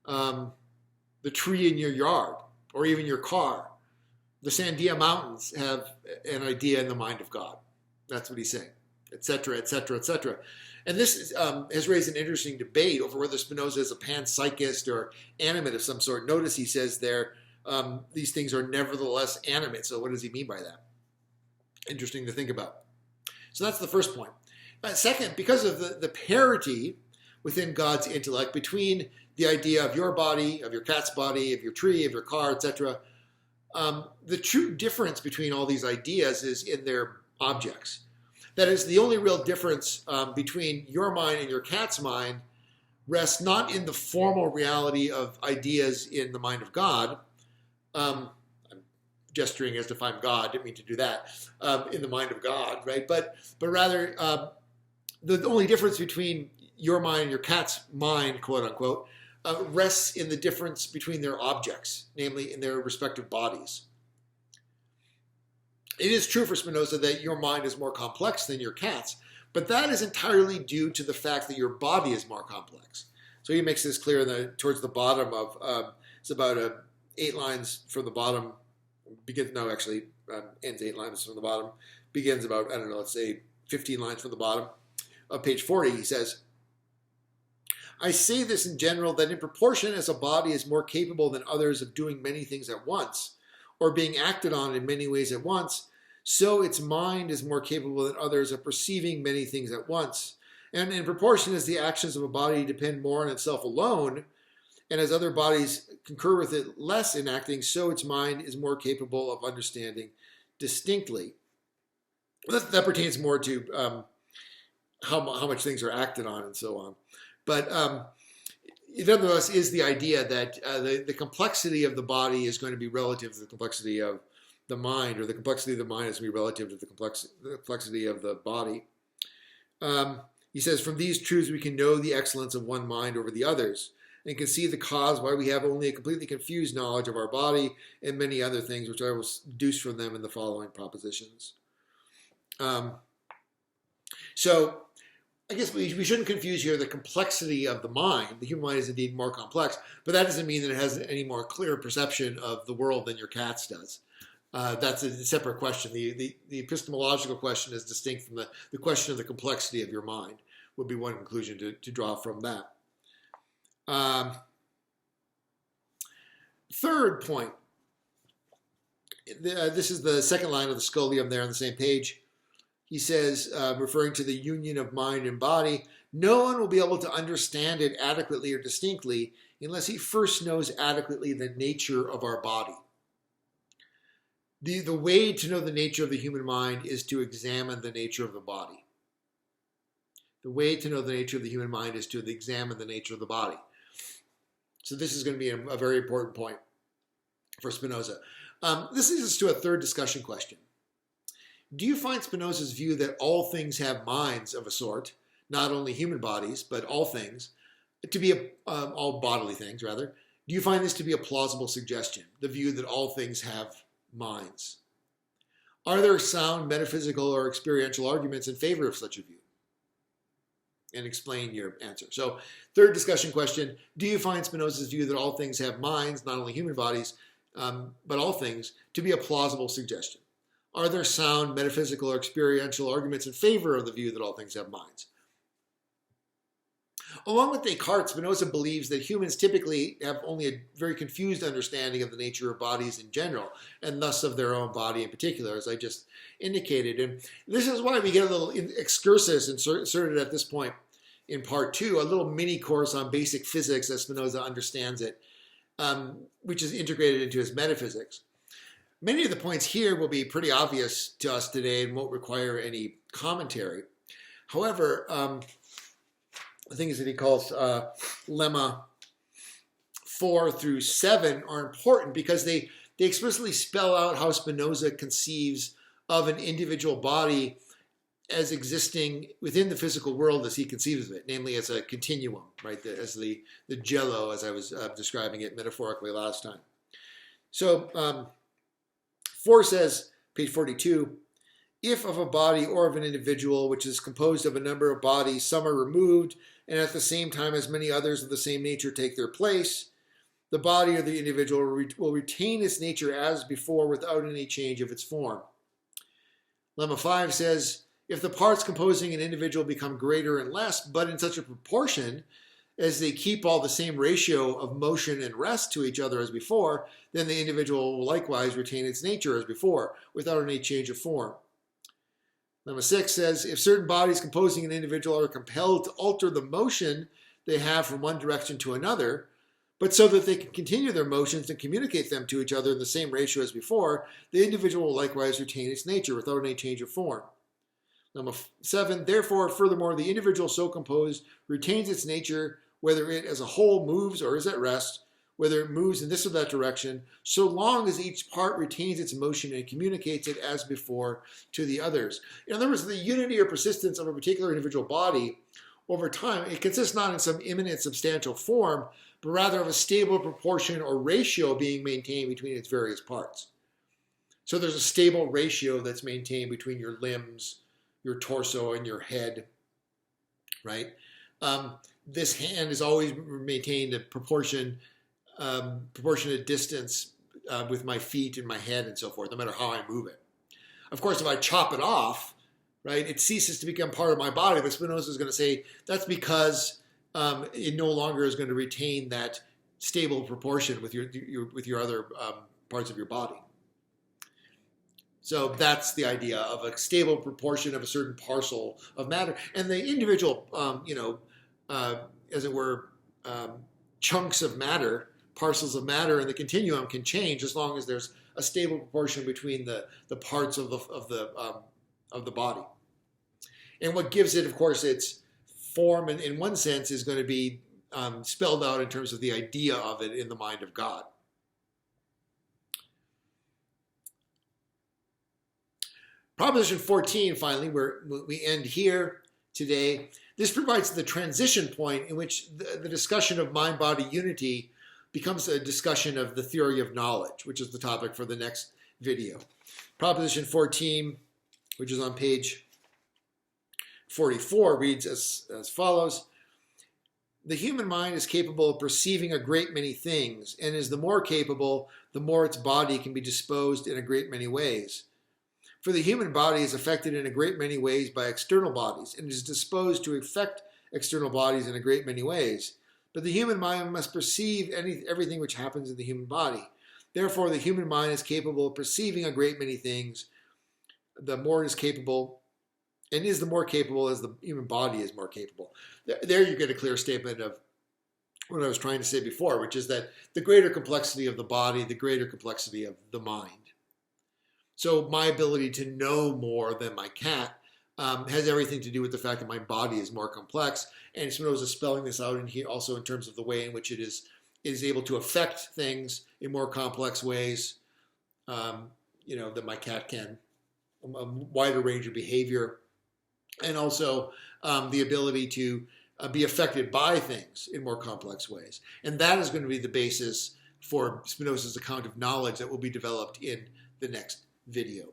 the tree in your yard, or even your car. The Sandia Mountains have an idea in the mind of God. That's what he's saying, etc., etc., etc. And this has raised an interesting debate over whether Spinoza is a panpsychist or animate of some sort. Notice he says there, these things are nevertheless animate. So what does he mean by that? Interesting to think about. So that's the first point. Second, because of the parity within God's intellect between the idea of your body, of your cat's body, of your tree, of your car, etc., the true difference between all these ideas is in their objects. That is, the only real difference between your mind and your cat's mind rests not in the formal reality of ideas in the mind of God. I'm gesturing as if I'm God, didn't mean to do that, in the mind of God, right? But rather, the only difference between your mind and your cat's mind, quote unquote, rests in the difference between their objects, namely in their respective bodies. It is true for Spinoza that your mind is more complex than your cat's, but that is entirely due to the fact that your body is more complex. So he makes this clear towards the bottom of, it's about 8 lines from the bottom, ends 8 lines from the bottom, begins about, let's say 15 lines from the bottom of page 40. He says, I say this in general, that in proportion as a body is more capable than others of doing many things at once, or being acted on in many ways at once, so its mind is more capable than others of perceiving many things at once. And in proportion as the actions of a body depend more on itself alone, and as other bodies concur with it less in acting, so its mind is more capable of understanding distinctly. That pertains more to how much things are acted on and so on. But it nonetheless is the idea that the complexity of the body is going to be relative to the complexity of the mind, or the complexity of the mind is going to be relative to the complexity of the body. He says, from these truths we can know the excellence of one mind over the others, and can see the cause why we have only a completely confused knowledge of our body and many other things, which I will deduce from them in the following propositions. So I guess we shouldn't confuse here the complexity of the mind. The human mind is indeed more complex, but that doesn't mean that it has any more clear perception of the world than your cat's does. That's a separate question. The epistemological question is distinct from the question of the complexity of your mind, would be one conclusion to draw from that. Third point. This is the second line of the scholium there on the same page. He says, referring to the union of mind and body, no one will be able to understand it adequately or distinctly unless he first knows adequately the nature of our body. The way to know the nature of the human mind is to examine the nature of the body. The way to know the nature of the human mind is to examine the nature of the body. So this is going to be a very important point for Spinoza. This leads us to a third discussion question. Do you find Spinoza's view that all things have minds of a sort, not only human bodies, but all things, to be all bodily things, rather? Do you find this to be a plausible suggestion, the view that all things have minds? Are there sound metaphysical or experiential arguments in favor of such a view? And explain your answer. So, third discussion question, do you find Spinoza's view that all things have minds, not only human bodies, but all things, to be a plausible suggestion? Are there sound metaphysical or experiential arguments in favor of the view that all things have minds? Along with Descartes, Spinoza believes that humans typically have only a very confused understanding of the nature of bodies in general, and thus of their own body in particular, as I just indicated. And this is why we get a little excursus inserted at this point in part 2, a little mini course on basic physics as Spinoza understands it, which is integrated into his metaphysics. Many of the points here will be pretty obvious to us today and won't require any commentary. However, the things that he calls lemma 4 through 7 are important because they explicitly spell out how Spinoza conceives of an individual body as existing within the physical world as he conceives of it, namely as a continuum, right? As the jello, as I was describing it metaphorically last time. So 4 says, page 42, if of a body or of an individual which is composed of a number of bodies, some are removed, and at the same time as many others of the same nature take their place, the body or the individual will retain its nature as before without any change of its form. Lemma 5 says, if the parts composing an individual become greater and less, but in such a proportion as they keep all the same ratio of motion and rest to each other as before, then the individual will likewise retain its nature as before, without any change of form. Lemma 6 says, if certain bodies composing an individual are compelled to alter the motion they have from one direction to another, but so that they can continue their motions and communicate them to each other in the same ratio as before, the individual will likewise retain its nature without any change of form. Lemma 7, therefore, furthermore, the individual so composed retains its nature, whether it as a whole moves or is at rest, whether it moves in this or that direction, so long as each part retains its motion and communicates it as before to the others. In other words, the unity or persistence of a particular individual body over time, it consists not in some immanent substantial form, but rather of a stable proportion or ratio being maintained between its various parts. So there's a stable ratio that's maintained between your limbs, your torso, and your head, right? This hand is always maintained a proportionate distance with my feet and my head and so forth, no matter how I move it. Of course, if I chop it off, right, it ceases to become part of my body. But Spinoza is going to say that's because it no longer is going to retain that stable proportion with your other parts of your body. So that's the idea of a stable proportion of a certain parcel of matter, and the individual, as it were, chunks of matter, parcels of matter in the continuum can change as long as there's a stable proportion between the parts of the body. And what gives it, of course, its form, in one sense, is going to be spelled out in terms of the idea of it in the mind of God. Proposition 14, finally, where we end here today, this provides the transition point in which the discussion of mind-body unity becomes a discussion of the theory of knowledge, which is the topic for the next video. Proposition 14, which is on page 44, reads as follows. The human mind is capable of perceiving a great many things, and is the more capable, the more its body can be disposed in a great many ways. For the human body is affected in a great many ways by external bodies, and is disposed to affect external bodies in a great many ways. But the human mind must perceive everything which happens in the human body. Therefore, the human mind is capable of perceiving a great many things. The more it is capable, and is the more capable as the human body is more capable. There you get a clear statement of what I was trying to say before, which is that the greater complexity of the body, the greater complexity of the mind. So my ability to know more than my cat has everything to do with the fact that my body is more complex. And Spinoza is spelling this out, and he also in terms of the way in which it is able to affect things in more complex ways, that my cat can, a wider range of behavior, and also the ability to be affected by things in more complex ways. And that is going to be the basis for Spinoza's account of knowledge that will be developed in the next video.